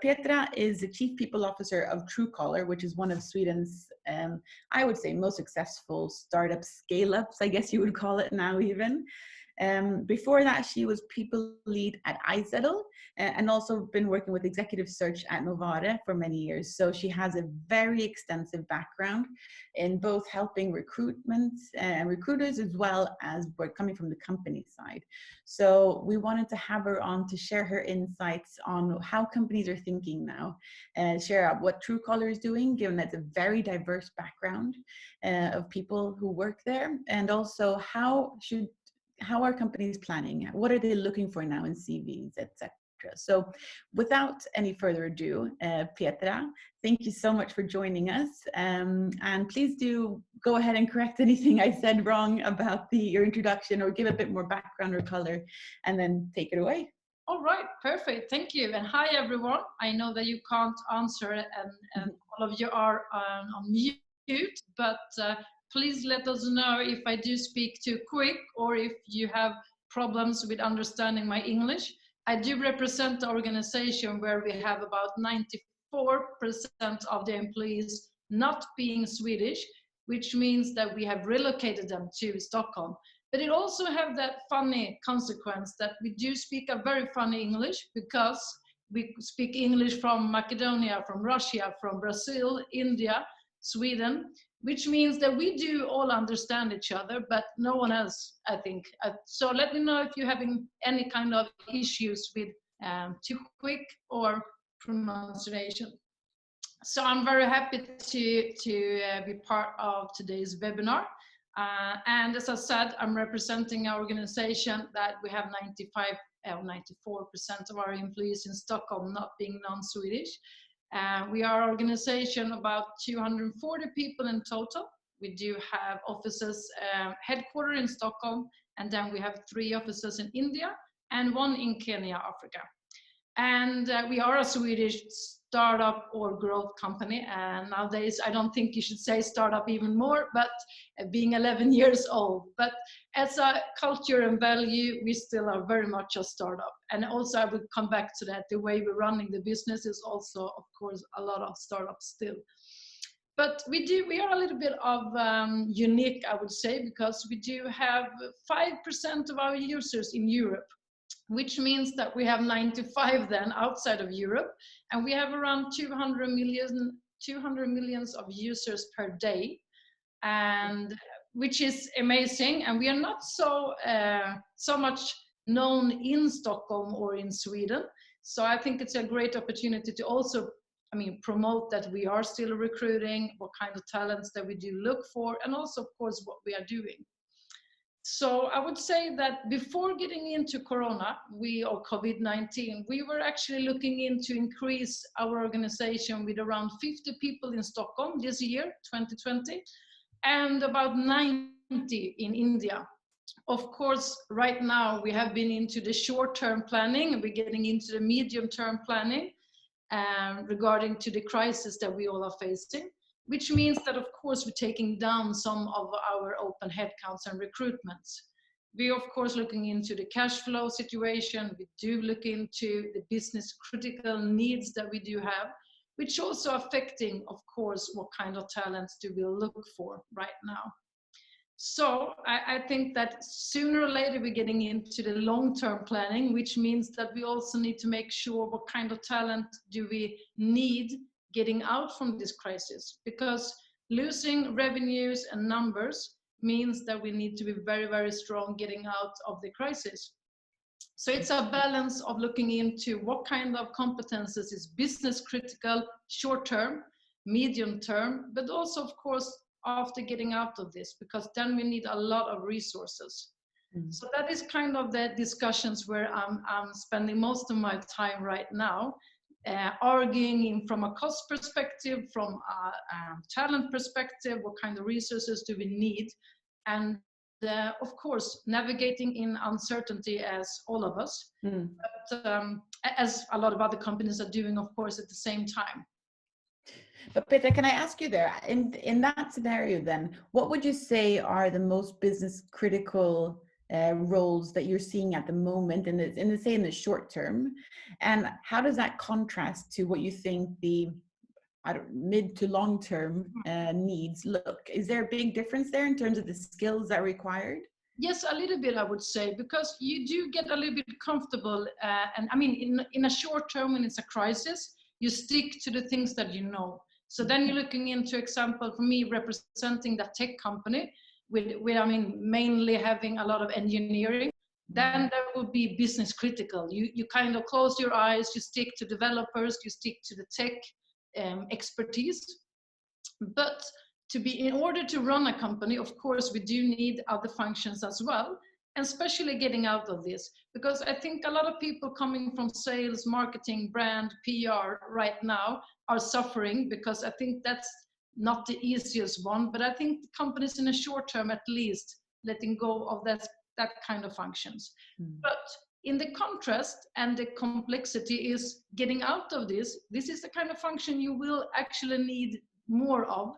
Petra is the Chief People Officer of Truecaller, which is one of Sweden's, I would say, most successful startup scale-ups, I guess you would call it now even. Before that, she was people lead at iZettle and also been working with executive search at Novare for many years. So she has a very extensive background in both helping recruitment and recruiters as well as coming from the company side. So we wanted to have her on to share her insights on how companies are thinking now, share out what Truecaller is doing, given that it's a very diverse background of people who work there, and also how are companies planning? What are they looking for now in CVs, etc.? So without any further ado, Petra, thank you so much for joining us. And please do go ahead and correct anything I said wrong about your introduction, or give a bit more background or color, and then take it away. All right, perfect. Thank you. And hi, everyone. I know that you can't answer and all of you are on mute, but please let us know if I do speak too quick or if you have problems with understanding my English. I do represent the organization where we have about 94% of the employees not being Swedish, which means that we have relocated them to Stockholm. But it also have that funny consequence that we do speak a very funny English, because we speak English from Macedonia, from Russia, from Brazil, India, Sweden, which means that we do all understand each other, but no one else, I think. So let me know if you're having any kind of issues with too quick or pronunciation. So I'm very happy to be part of today's webinar. And as I said, I'm representing an organization that we have 94% of our employees in Stockholm not being non-Swedish. We are an organization about 240 people in total. We do have offices headquartered in Stockholm, and then we have 3 offices in India and 1 in Kenya, Africa. And we are a Swedish startup or growth company. And nowadays, I don't think you should say startup even more, but being 11 years old. But as a culture and value, we still are very much a startup. And also, I would come back to that. The way we're running the business is also, of course, a lot of startups still. But we are a little bit of unique, I would say, because we do have 5% of our users in Europe, which means that we have 95 then outside of Europe, and we have around 200 millions of users per day, and which is amazing. And we are not so much known in Stockholm or in Sweden, so I think it's a great opportunity to also, promote that we are still recruiting, what kind of talents that we do look for, and also, of course, what we are doing. So I would say that before getting into Corona, or Covid-19, we were actually looking into increase our organization with around 50 people in Stockholm this year, 2020, and about 90 in India. Of course, right now we have been into the short-term planning, and we're getting into the medium-term planning regarding to the crisis that we all are facing, which means that, of course, we're taking down some of our open headcounts and recruitments. We're, of course, looking into the cash flow situation. We do look into the business critical needs that we do have, which also affecting, of course, what kind of talents do we look for right now. So I think that sooner or later we're getting into the long-term planning, which means that we also need to make sure what kind of talent do we need getting out from this crisis, because losing revenues and numbers means that we need to be very, very strong getting out of the crisis. So it's a balance of looking into what kind of competences is business critical, short term, medium term, but also, of course, after getting out of this, because then we need a lot of resources. So that is kind of the discussions where I'm spending most of my time right now. Arguing from a cost perspective, from a talent perspective, what kind of resources do we need, and of course navigating in uncertainty as all of us, but as a lot of other companies are doing, of course, at the same time. But Petra, can I ask you there, in that scenario then, what would you say are the most business critical roles that you're seeing at the moment in the short term? And how does that contrast to what you think the mid to long term needs look? Is there a big difference there in terms of the skills that are required? Yes, a little bit, I would say, because you do get a little bit comfortable. And I mean, in a short term, when it's a crisis, you stick to the things that you know. So then you're looking into example, for me, representing the tech company with I mean, mainly having a lot of engineering, then that would be business critical. You kind of close your eyes, you stick to developers, you stick to the tech expertise. But in order to run a company, of course, we do need other functions as well, and especially getting out of this, because I think a lot of people coming from sales, marketing, brand, PR right now are suffering, because I think that's not the easiest one. But I think companies in the short term, at least, letting go of that kind of functions. But in the contrast and the complexity is getting out of this is the kind of function you will actually need more of.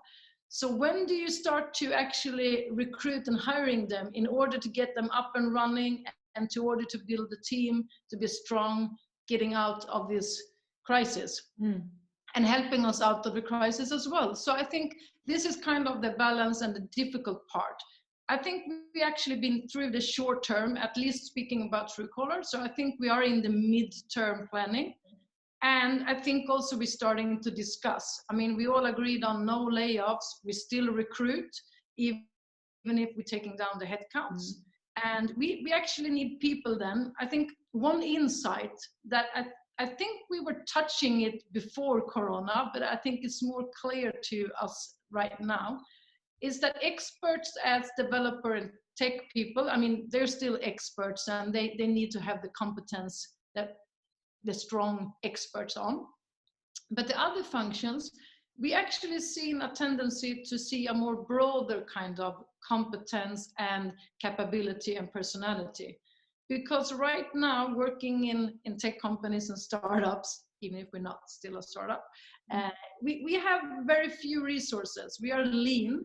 So when do you start to actually recruit and hiring them in order to get them up and running, and to order to build the team to be strong, getting out of this crisis and helping us out of the crisis as well? So I think this is kind of the balance and the difficult part. I think we actually been through the short term, at least speaking about Truecaller. So I think we are in the mid-term planning. And I think also we're starting to discuss. I mean, we all agreed on no layoffs. We still recruit, even if we're taking down the headcounts. And we actually need people then. I think one insight that I think we were touching it before Corona, but I think it's more clear to us right now, is that experts as developer and tech people, I mean, they're still experts, and they need to have the competence that the strong experts on. But the other functions, we actually seen a tendency to see a more broader kind of competence and capability and personality. Because right now, working in tech companies and startups, even if we're not still a startup, we have very few resources. We are lean.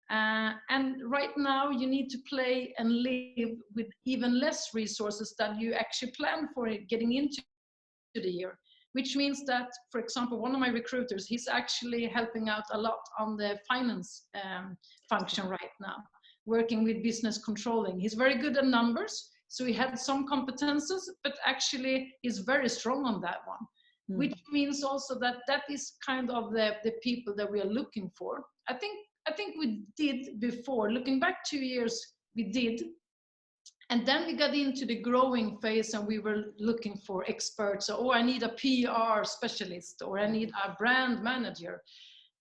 And right now, you need to play and live with even less resources than you actually plan for it getting into the year, which means that, for example, one of my recruiters, he's actually helping out a lot on the finance function right now, working with business controlling. He's very good at numbers, so he had some competences, but actually is very strong on that one, which means also that is kind of the people that we are looking for. I think we did before, looking back 2 years, we did. And then we got into the growing phase, and we were looking for experts. So, oh, I need a PR specialist, or I need a brand manager.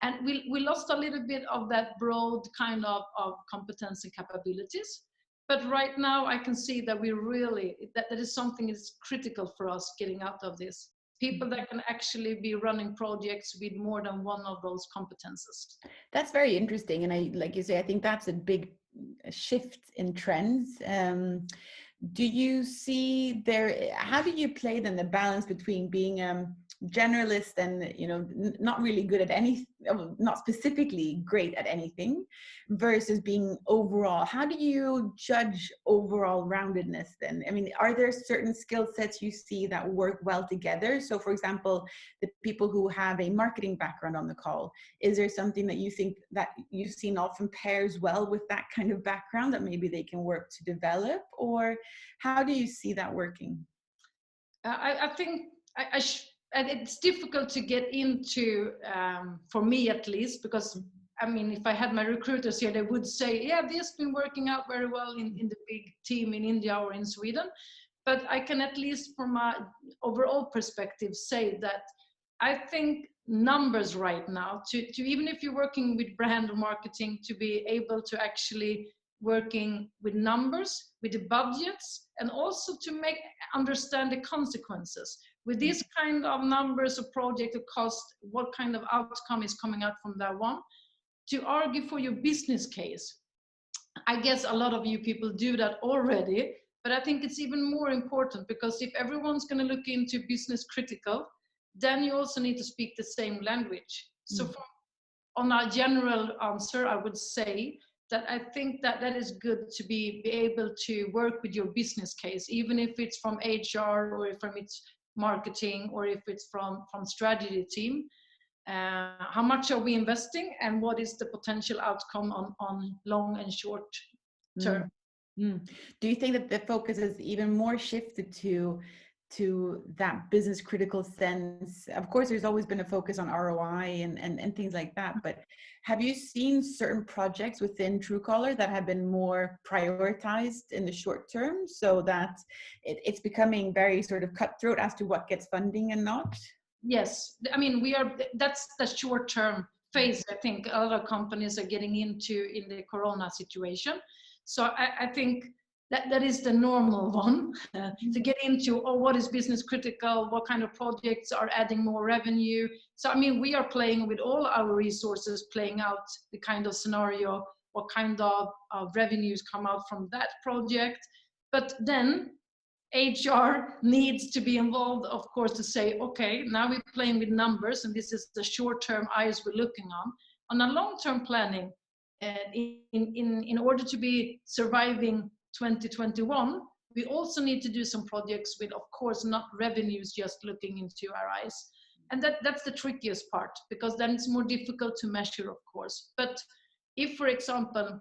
And we lost a little bit of that broad kind of competence and capabilities. But right now I can see that we really, that is something that's critical for us getting out of this. People that can actually be running projects with more than one of those competences. That's very interesting. And like you say, I think that's a big shift in trends. Do you see there, how do you play then the balance between being generalist and, you know, not really good at any, not specifically great at anything, versus being overall? How do you judge overall roundedness then? I mean, are there certain skill sets you see that work well together? So for example, the people who have a marketing background on the call, is there something that you think that you've seen often pairs well with that kind of background that maybe they can work to develop? Or how do you see that working? I think it's difficult to get into, for me at least, because I mean, if I had my recruiters here, they would say, yeah, this has been working out very well in the big team in India or in Sweden. But I can, at least from my overall perspective, say that I think numbers right now, to even if you're working with brand or marketing, to be able to actually working with numbers, with the budgets, and also to understand the consequences. With these kind of numbers of project or cost, what kind of outcome is coming out from that one, to argue for your business case. I guess a lot of you people do that already, but I think it's even more important, because if everyone's going to look into business critical, then you also need to speak the same language. So on a general answer, I would say that I think that that is good to be able to work with your business case, even if it's from HR or if it's marketing or if it's from strategy team. How much are we investing and what is the potential outcome on long and short term? Do you think that the focus is even more shifted to that business critical sense? Of course, there's always been a focus on ROI and things like that, but have you seen certain projects within Truecaller that have been more prioritized in the short term so that it's becoming very sort of cutthroat as to what gets funding and not? Yes, I mean, that's the short term phase. I think a lot of companies are getting into in the Corona situation. So I think that is the normal one to get into. Oh, what is business critical? What kind of projects are adding more revenue? So I mean, we are playing with all our resources, playing out the kind of scenario, what kind of revenues come out from that project. But then HR needs to be involved, of course, to say, okay, now we're playing with numbers, and this is the short-term eyes we're looking on. On a long-term planning, in order to be surviving 2021, we also need to do some projects with, of course, not revenues just looking into our eyes. And that's the trickiest part, because then it's more difficult to measure, of course. But if, for example,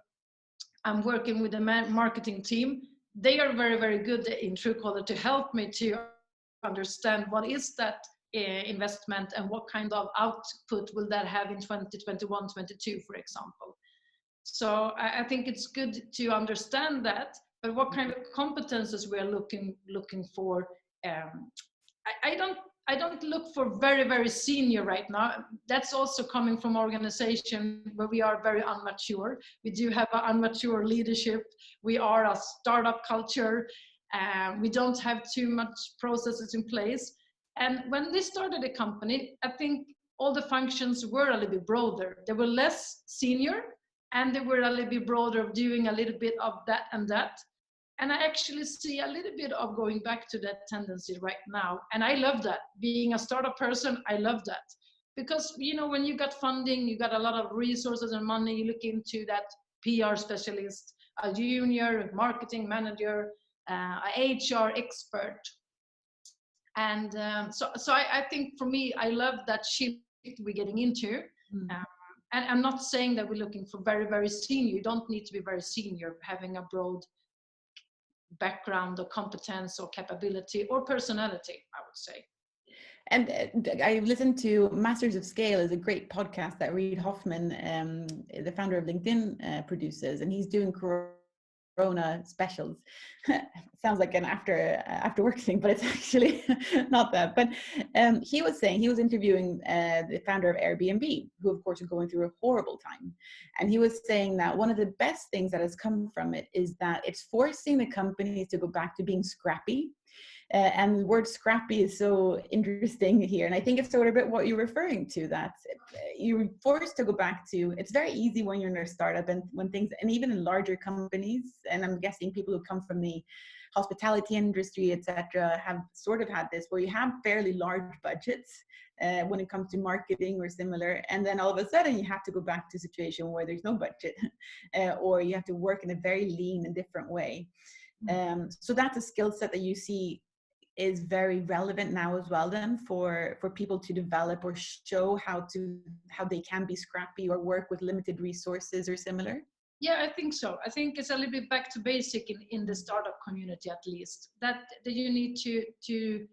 I'm working with a marketing team, they are very, very good in Truecaller to help me to understand what is that investment and what kind of output will that have in 2021, 22, for example. So I think it's good to understand that, but what kind of competences we are looking for. I don't look for very, very senior right now. That's also coming from organization where we are very immature. We do have an immature leadership. We are a startup culture. We don't have too much processes in place. And when we started a company, I think all the functions were a little bit broader. They were less senior, and they were a little bit broader of doing a little bit of that and that. And I actually see a little bit of going back to that tendency right now. And I love that. Being a startup person, I love that. Because, you know, when you got funding, you got a lot of resources and money, you look into that PR specialist, a junior marketing manager, a HR expert. And so I think for me, I love that shift we're getting into. And I'm not saying that we're looking for very, very senior. You don't need to be very senior, having a broad background or competence or capability or personality, I would say. And I listened to Masters of Scale is a great podcast that Reid Hoffman, the founder of LinkedIn, produces, and he's doing Corona specials. Sounds like an after work thing, but it's actually not that. But he was saying, he was interviewing the founder of Airbnb, who of course are going through a horrible time. And he was saying that one of the best things that has come from it is that it's forcing the companies to go back to being scrappy. And the word scrappy is so interesting here. And I think it's sort of a bit what you're referring to, that you're forced to go back to, it's very easy when you're in a startup and when things, and even in larger companies, and I'm guessing people who come from the hospitality industry, etc., have sort of had this where you have fairly large budgets when it comes to marketing or similar. And then all of a sudden you have to go back to a situation where there's no budget or you have to work in a very lean and different way. So that's a skill set that you see is very relevant now as well then for people to develop or show how they can be scrappy or work with limited resources or similar? Yeah, I think so. I think it's a little bit back to basic in the startup community, at least, that you need to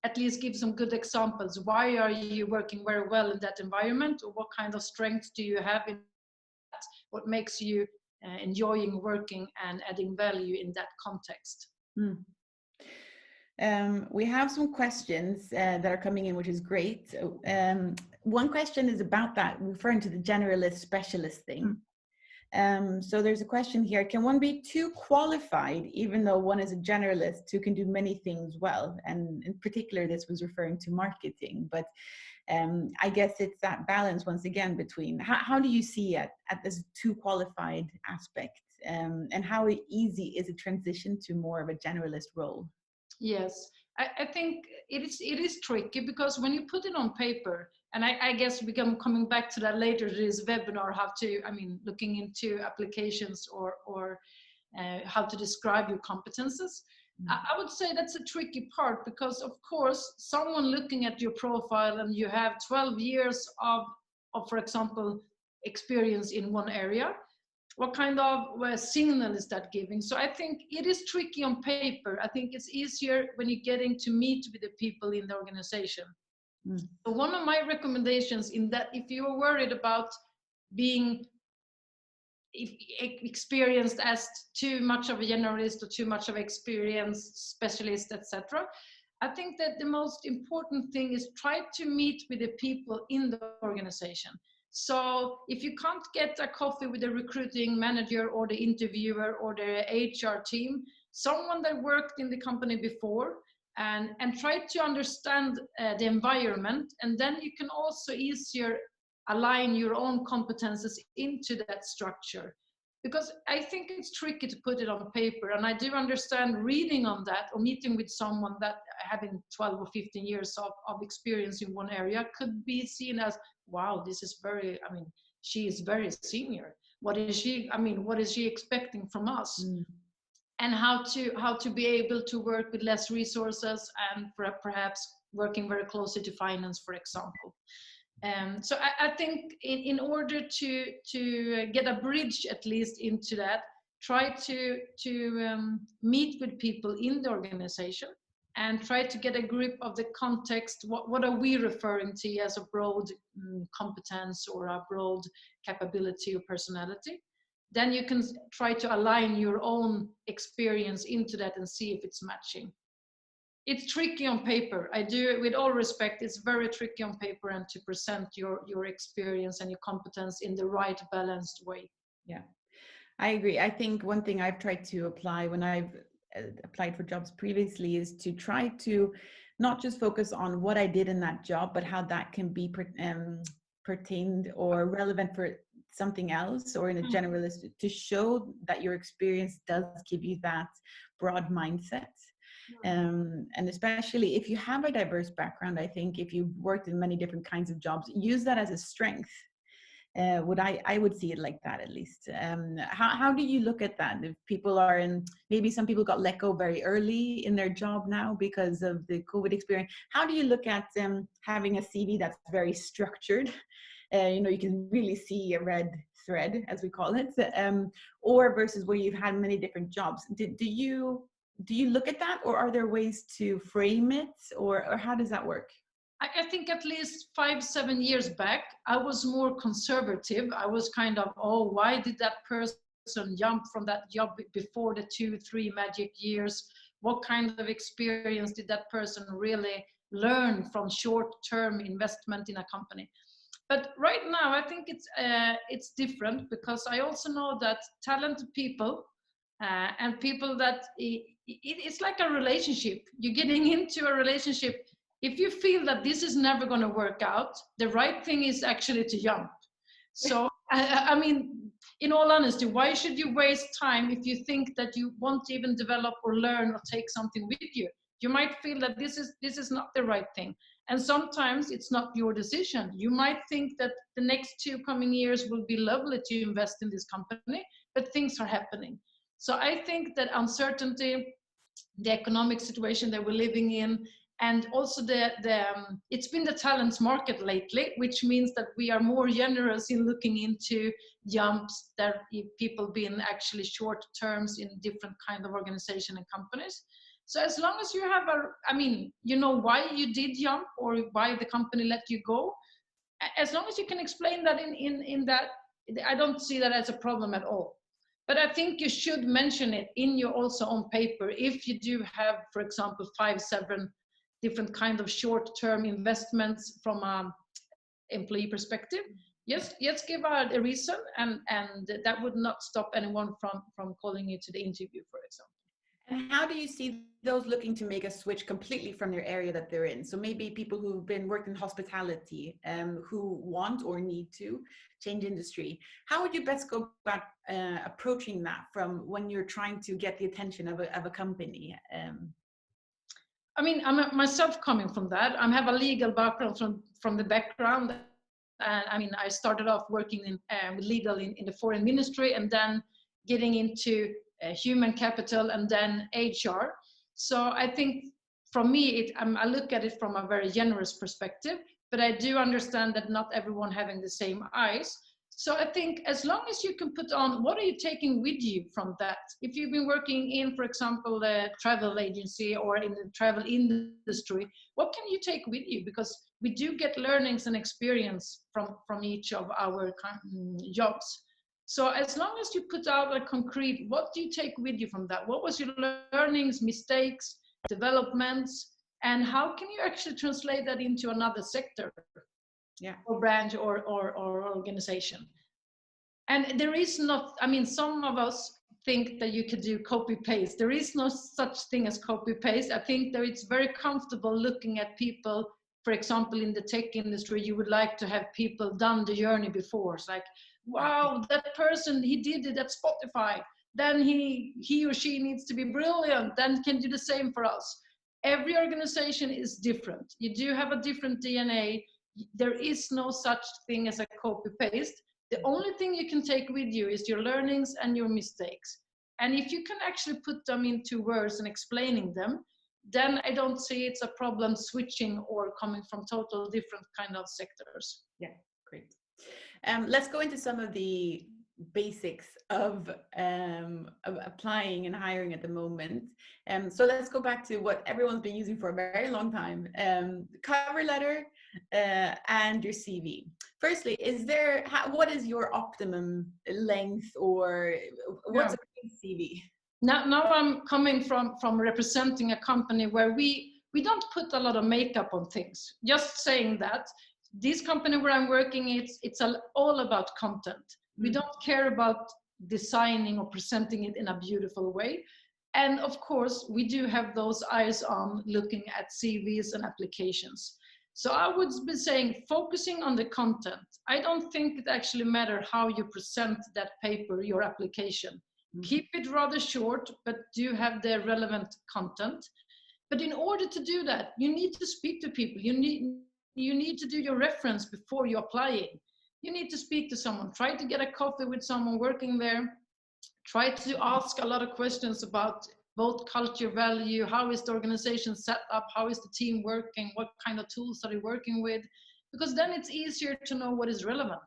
at least give some good examples. Why are you working very well in that environment, or what kind of strengths do you have in that? What makes you enjoying working and adding value in that context? We have some questions that are coming in, which is great. One question is about that, referring to the generalist specialist thing. So there's a question here: can one be too qualified even though one is a generalist who can do many things well? And in particular, this was referring to marketing, but I guess it's that balance once again between how do you see it at this too qualified aspect, and how easy is a transition to more of a generalist role? Yes, I think it is tricky, because when you put it on paper, and I guess we can coming back to that later, this webinar, how to, I mean, looking into applications or how to describe your competences. I would say that's a tricky part, because of course, someone looking at your profile and you have 12 years of, for example, experience in one area, what kind of signal is that giving? So I think it is tricky on paper. I think it's easier when you're getting to meet with the people in the organization. So one of my recommendations in that, if you are worried about being experienced as too much of a generalist or too much of an experienced specialist, etc., I think that the most important thing is try to meet with the people in the organization. So if you can't get a coffee with the recruiting manager or the interviewer or the HR team, someone that worked in the company before, and try to understand the environment, and then you can also easier align your own competences into that structure. Because I think it's tricky to put it on paper, and I do understand reading on that or meeting with someone that having 12 or 15 years of experience in one area could be seen as, wow, this is very, I mean, she is very senior. What is she expecting from us? And how to be able to work with less resources, and perhaps working very closely to finance, for example. So I think in order to get a bridge at least into that, try to meet with people in the organization and try to get a grip of the context. What are we referring to as a broad competence or a broad capability or personality? Then you can try to align your own experience into that and see if it's matching. It's tricky on paper. I do, with all respect, it's very tricky on paper, and to present your experience and your competence in the right balanced way. Yeah, I agree. I think one thing I've tried to apply when I've applied for jobs previously is to try to not just focus on what I did in that job, but how that can be pertained or relevant for something else, or in a generalist, to show that your experience does give you that broad mindset. And especially if you have a diverse background, I think if you've worked in many different kinds of jobs, use that as a strength. I would see it like that, at least. How do you look at that? If people are in, maybe some people got let go very early in their job now because of the COVID experience. How do you look at having a CV that's very structured? You can really see a red thread, as we call it, or versus where you've had many different jobs. Do you look at that, or are there ways to frame it, or how does that work? I think at least 5-7 years back, I was more conservative. I was kind of, oh, why did that person jump from that job before the 2-3 magic years? What kind of experience did that person really learn from short-term investment in a company? But right now, I think it's different, because I also know that talented people and people that it's like a relationship. You're getting into a relationship. If you feel that this is never going to work out, the right thing is actually to jump. So, I mean, in all honesty, why should you waste time if you think that you won't even develop or learn or take something with you? You might feel that this is not the right thing. And sometimes it's not your decision. You might think that the next 2 coming years will be lovely to invest in this company, but things are happening. So I think that uncertainty, the economic situation that we're living in, and also it's been the talent market lately, which means that we are more generous in looking into jumps that people being actually short terms in different kind of organization and companies. So as long as you have why you did jump or why the company let you go, as long as you can explain that in that, I don't see that as a problem at all. But I think you should mention it in your also on paper if you do have, for example, 5-7 different kind of short-term investments from an employee perspective. Yes, give out a reason, and that would not stop anyone from calling you to the interview, for example. And how do you see those looking to make a switch completely from their area that they're in? So maybe people who've been working in hospitality, who want or need to change industry. How would you best go about approaching that from when you're trying to get the attention of a company? I mean, myself coming from that. I have a legal background from the background. And I mean, I started off working with legal in the foreign ministry, and then getting into human capital and then HR. So I think from me, I look at it from a very generous perspective, but I do understand that not everyone having the same eyes. So I think as long as you can put on, what are you taking with you from that? If you've been working in, for example, a travel agency or in the travel industry, what can you take with you? Because we do get learnings and experience from each of our jobs. So as long as you put out a concrete, what do you take with you from that? What was your learnings, mistakes, developments, and how can you actually translate that into another sector? Yeah. Or branch or organization. And there is not, I mean, some of us think that you could do copy paste. There is no such thing as copy paste. I think that it's very comfortable looking at people, for example, in the tech industry, you would like to have people done the journey before. It's like, wow, that person, he did it at Spotify. Then he or she needs to be brilliant, then can do the same for us. Every organization is different. You do have a different DNA. There is no such thing as a copy paste. The only thing you can take with you is your learnings and your mistakes. And if you can actually put them into words and explaining them, then I don't see it's a problem switching or coming from total different kind of sectors. Yeah, great. Let's go into some of the basics of applying and hiring at the moment. So let's go back to what everyone's been using for a very long time, cover letter and your CV. Firstly, what is your optimum length, or what's a good CV? Now I'm coming from representing a company where we don't put a lot of makeup on things. Just saying that, this company where I'm working, it's all about content. We don't care about designing or presenting it in a beautiful way. And of course, we do have those eyes on looking at CVs and applications. So I would be saying, focusing on the content. I don't think it actually matters how you present that paper, your application. Keep it rather short, but do have the relevant content. But in order to do that, you need to speak to people. You need to do your reference before you're applying. You need to speak to someone. Try to get a coffee with someone working there. Try to ask a lot of questions about both culture, value, how is the organization set up, how is the team working, what kind of tools are they working with, because then it's easier to know what is relevant.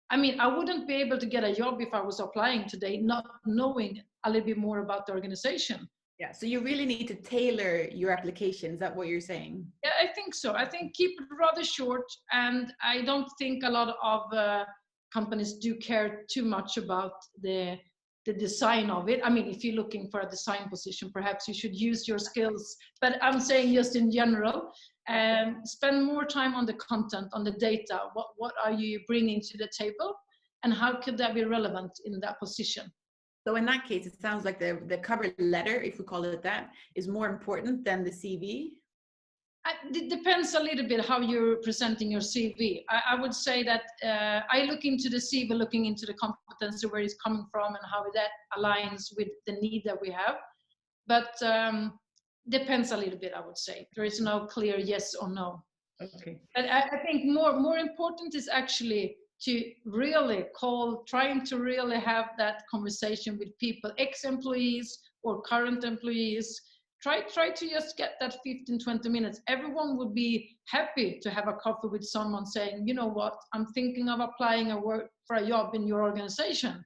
I mean, I wouldn't be able to get a job if I was applying today not knowing a little bit more about the organization. Yeah, so you really need to tailor your application. Is that what you're saying? Yeah, I think so. I think keep it rather short, and I don't think a lot of companies do care too much about the design of it. I mean, if you're looking for a design position, perhaps you should use your skills, but I'm saying just in general, spend more time on the content, on the data. What are you bringing to the table, and how could that be relevant in that position? So in that case, it sounds like the cover letter, if we call it that, is more important than the CV. It depends a little bit how you're presenting your CV. I would say that I look into the CV, looking into the competency, where it's coming from and how that aligns with the need that we have. But depends a little bit, I would say. There is no clear yes or no. Okay. But I think more important is actually to really trying to really have that conversation with people, ex-employees or current employees. Try to just get that 15-20 minutes. Everyone would be happy to have a coffee with someone saying, you know what, I'm thinking of applying for a job in your organization.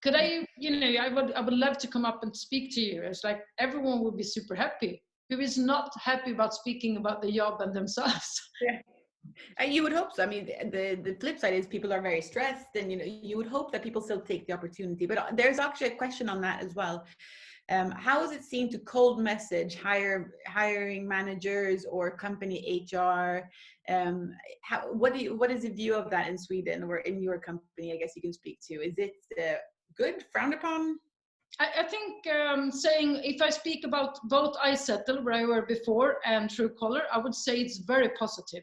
Could I would love to come up and speak to you. It's like everyone would be super happy. Who is not happy about speaking about the job and themselves? Yeah. You would hope so. I mean, the flip side is people are very stressed, and you would hope that people still take the opportunity. But there's actually a question on that as well. How is it seen to cold message hiring managers or company HR? What is the view of that in Sweden or in your company? I guess you can speak to. Is it good, frowned upon? I think saying, if I speak about both iSettle, where I were before, and Truecaller, I would say it's very positive.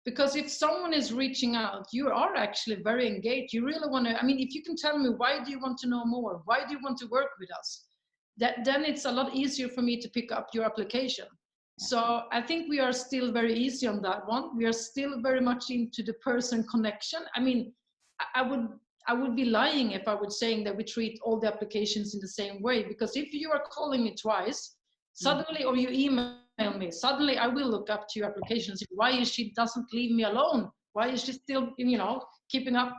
Because if someone is reaching out, you are actually very engaged. You really want to, I mean, if you can tell me, why do you want to know more? Why do you want to work with us? Then it's a lot easier for me to pick up your application. So I think we are still very easy on that one. We are still very much into the person connection. I mean, I would I would be lying if I was saying that we treat all the applications in the same way. Because if you are calling me twice, suddenly, or you email me, suddenly I will look up to your applications. Why is she doesn't leave me alone? Why is she still, keeping up,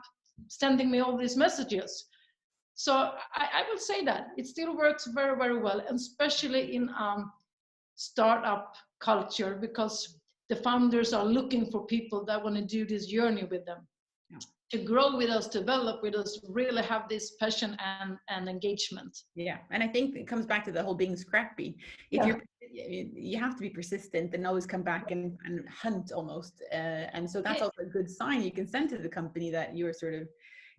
sending me all these messages? So I will say that it still works very, very well, and especially in startup culture, because the founders are looking for people that want to do this journey with them, to grow with us, develop with us, really have this passion and engagement. Yeah, and I think it comes back to the whole being scrappy. If you have to be persistent and always come back and hunt almost, and so that's also a good sign you can send to the company, that you're sort of,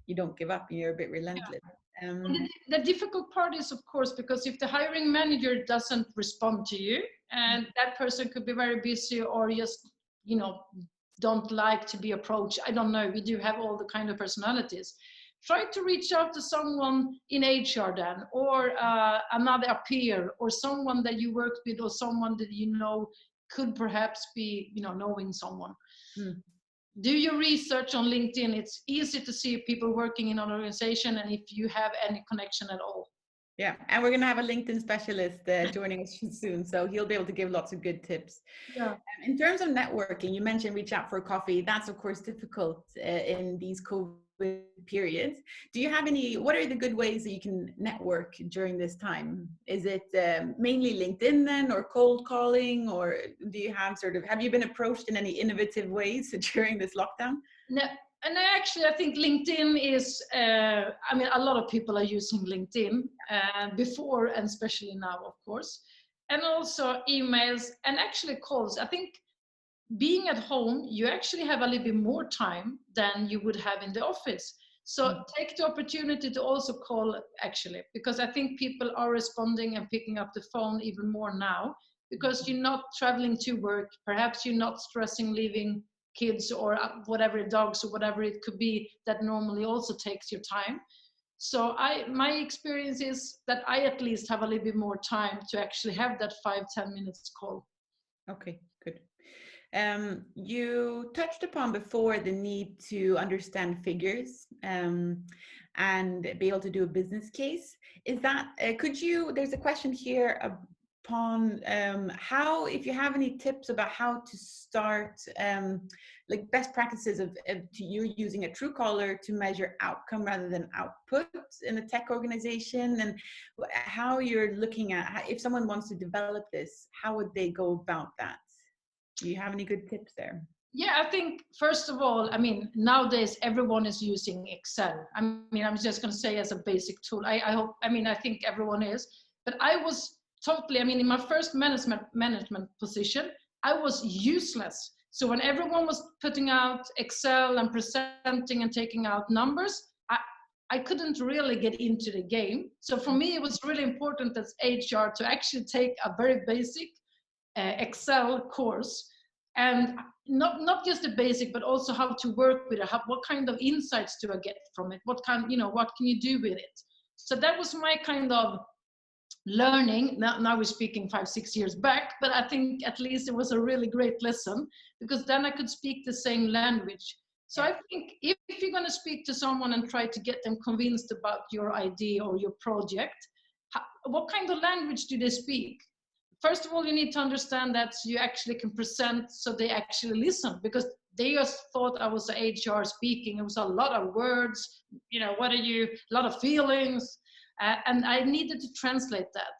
you don't give up and you're a bit relentless. The difficult part is, of course, because if the hiring manager doesn't respond to you, and that person could be very busy, or just, don't like to be approached. I don't know. We do have all the kind of personalities. Try to reach out to someone in HR then, or another peer, or someone that you worked with, or someone that could perhaps be, knowing someone. Do your research on LinkedIn. It's easy to see people working in an organization, and if you have any connection at all. Yeah, and we're going to have a LinkedIn specialist joining us soon, so he'll be able to give lots of good tips. Yeah. In terms of networking, you mentioned reach out for coffee. That's of course difficult in these COVID periods. Do you have what are the good ways that you can network during this time? Is it mainly LinkedIn then, or cold calling, or do you have have you been approached in any innovative ways during this lockdown? No. And I think LinkedIn is, a lot of people are using LinkedIn before, and especially now, of course. And also emails and actually calls. I think being at home, you actually have a little bit more time than you would have in the office. So take the opportunity to also call, actually, because I think people are responding and picking up the phone even more now, because you're not traveling to work. Perhaps you're not stressing leaving kids or whatever, dogs or whatever it could be, that normally also takes your time. So my experience is that I at least have a little bit more time to actually have that 5-10 minutes call. Okay, good. You touched upon before the need to understand figures and be able to do a business case. Is that, there's a question here upon how, if you have any tips about how to start, like best practices to you using a Truecaller to measure outcome rather than output in a tech organization, and how you're looking at, if someone wants to develop this, how would they go about that? Do you have any good tips there? Yeah, I think, first of all, nowadays everyone is using Excel. I'm just going to say, as a basic tool. I think everyone is. But I was totally, in my first management position, I was useless. So when everyone was putting out Excel and presenting and taking out numbers, I couldn't really get into the game. So for me, it was really important as HR to actually take a very basic Excel course, and not just the basic, but also how to work with it. What kind of insights do I get from it? What can you do with it? So that was my kind of learning. Now we're speaking 5-6 years back, but I think at least it was a really great lesson, because then I could speak the same language. So I think if you're going to speak to someone and try to get them convinced about your idea or your project, what kind of language do they speak? First of all, you need to understand that you actually can present so they actually listen, because they just thought I was the HR speaking. It was a lot of words, a lot of feelings, and I needed to translate that.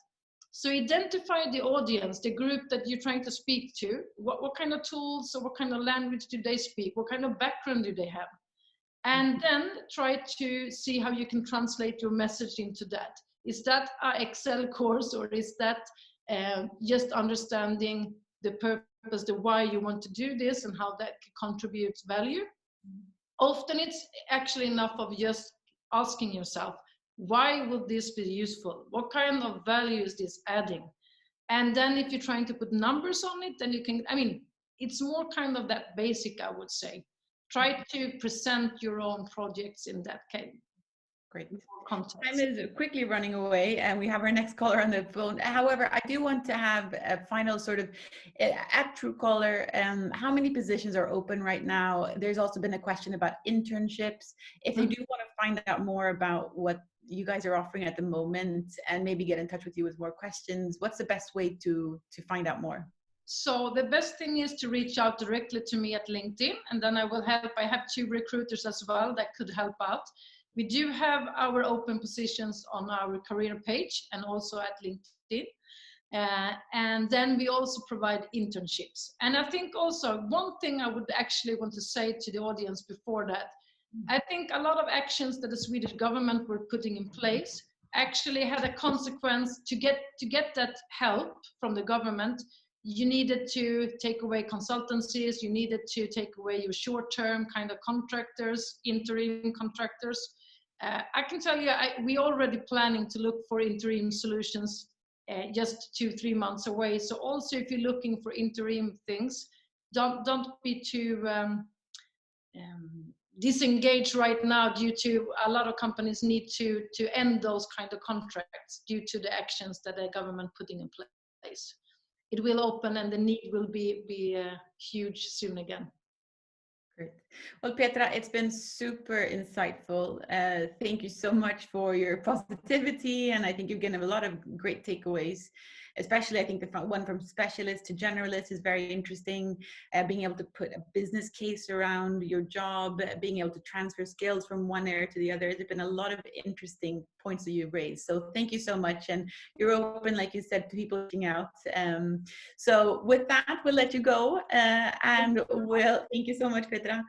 So identify the audience, the group that you're trying to speak to. What kind of tools or what kind of language do they speak? What kind of background do they have? And then try to see how you can translate your message into that. Is that an Excel course, or is that just understanding the purpose, the why you want to do this, and how that contributes value? Often it's actually enough of just asking yourself, why would this be useful? What kind of value is this adding? And then if you're trying to put numbers on it, then you can, it's more kind of that basic, I would say. Try to present your own projects in that case. Great. more Time contacts. is quickly running away, and we have our next caller on the phone. However, I do want to have a final sort of at Truecaller. How many positions are open right now? There's also been a question about internships. If they do want to find out more about what you guys are offering at the moment, and maybe get in touch with you with more questions, what's the best way to find out more? So the best thing is to reach out directly to me at LinkedIn, and then I will help. I have 2 recruiters as well that could help out. We do have our open positions on our career page and also at LinkedIn. And then we also provide internships. And I think also one thing I would actually want to say to the audience before that, I think a lot of actions that the Swedish government were putting in place actually had a consequence. To get that help from the government, you needed to take away consultancies, you needed to take away your short-term kind of contractors, interim contractors. I can tell you, we already planning to look for interim solutions just 2-3 months away. So also, if you're looking for interim things, don't be too disengaged right now, due to a lot of companies need to end those kind of contracts due to the actions that the government putting in place. It will open, and the need will be huge soon again. Great. Well, Petra, it's been super insightful. Thank you so much for your positivity. And I think you've given a lot of great takeaways, especially I think the one from specialist to generalist is very interesting. Being able to put a business case around your job, being able to transfer skills from one area to the other. There's been a lot of interesting points that you've raised. So thank you so much. And you're open, like you said, to people reaching out. So with that, we'll let you go. And we'll thank you so much, Petra.